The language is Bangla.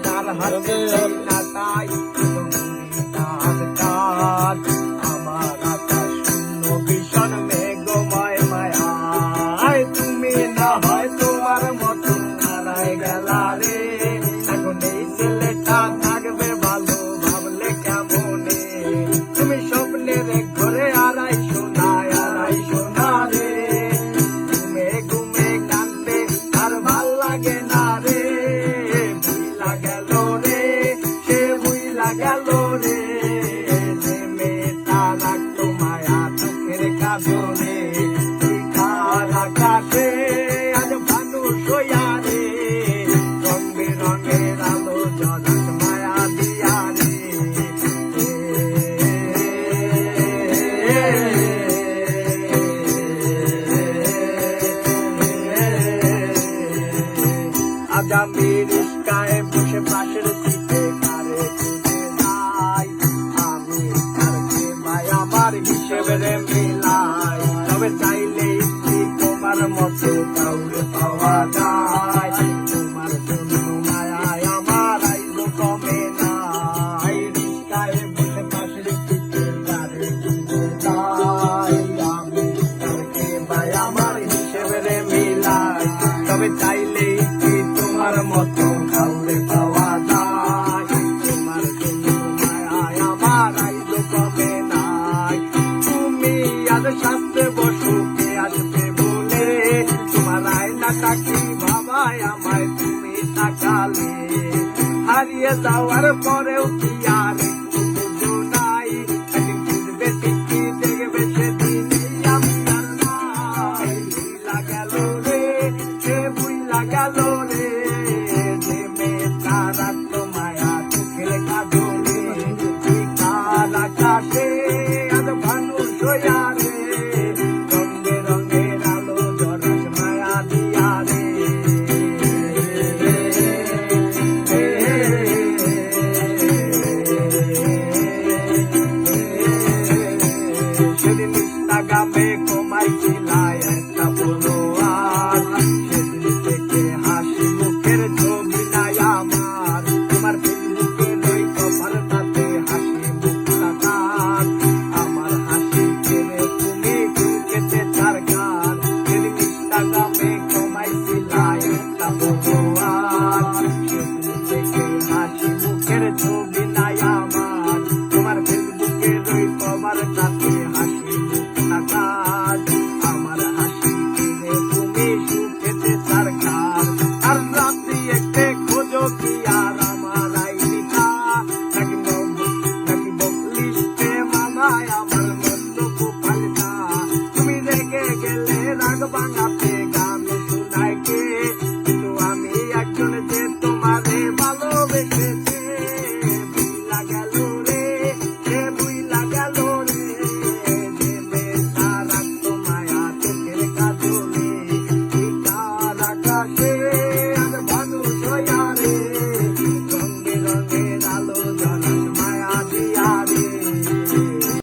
কার হাতে না তাই আমার আকাশ শূন্য ভীষণ মেঘময় মায়া তুমি না হয় তোমার মতো হারায় গেলা রে এখন এই ছেলেটা থাকবে ভালো ভাবলে কেমনে তুমি স্বপ্নের ঘরে আড়াই সোনা রে ঘুমে ঘুমে কাঁদতে আর ভাল লাগে না রে ভুইলা গেল রে সে ভুইলা গেল রে যে মেয়েটা রাখতো মায়া চোখের কাজলে খার আকাশে আজ মানুষ হইয়া রে রং বেরঙের আলো জরাস মায়া দিয়া রে আজ আমি রিস্কায় বসে পাশের সিটে কারে খুঁজে যাই আমি কারকে ভাই আমার হিসেবে মিলাই তবে চাইলে তোমার মতো কাউরে পাওয়া যায় তোমার জন্য মায়ায় আমার আইলো কমে নাই রিস্কায় বসে পাশের সিটে কারে খুঁজে যাই আমি কারকে ভাই আমার হিসেবে মিলাই তবে চাইলে তোমার মতো কাউরে পাওয়া যায় তোমার জন্য মায়ায় আমার আইলো কমে নাই তুমি আজ শাস্তে বসো কে আসবে বলে তোমার আয়নাটাকে ভাবায় আমায় তুমি তাকালে হারিয়ে যাওয়ার পরেও কি আর একটু বুঝো নাই একদিন খুঁজবে ঠিকই দেখবে সেদিনই আমি আর নাই ভুইলা গেল রে সে ভুইলা গেল রে যে মেয়েটা রাখতো মায়া চোখের কাজলে কার আকাশে আজ মানুষ হইয়া রে রং বেরঙের আলো জরাস মায়া দিয়া রে সেদিন ইনস্টাগ্রামে কমাইছিলাম একটা ফলোয়ার সেদিন থেকে হাসি মুখের ছবি নাই আমার তোমার ফেসবুকে ওই কভারটাতে হাসি মুখ তাকান আমার হাসি কেড়ে তুমি চুকেতে চারকার সেদিন ইনস্টাগ্রামে কমাইছিলাম একটা ফলোয়ার সেদিন থেকে হাসি মুখের ছবি নাই আমার তোমার ফেসবুকে ওই কভারটাতে হাসি মুখ তাকান আমার হাসি কেড়ে তুমি সুখেতে সরকার আর রাত্রি একটে খোঁজো কি আর আমার আইডিটা নাকি বকলিস্টে মামায় আমার মন্দ পাল্টা তুমি রেগে গেলে রাগ ভাঙা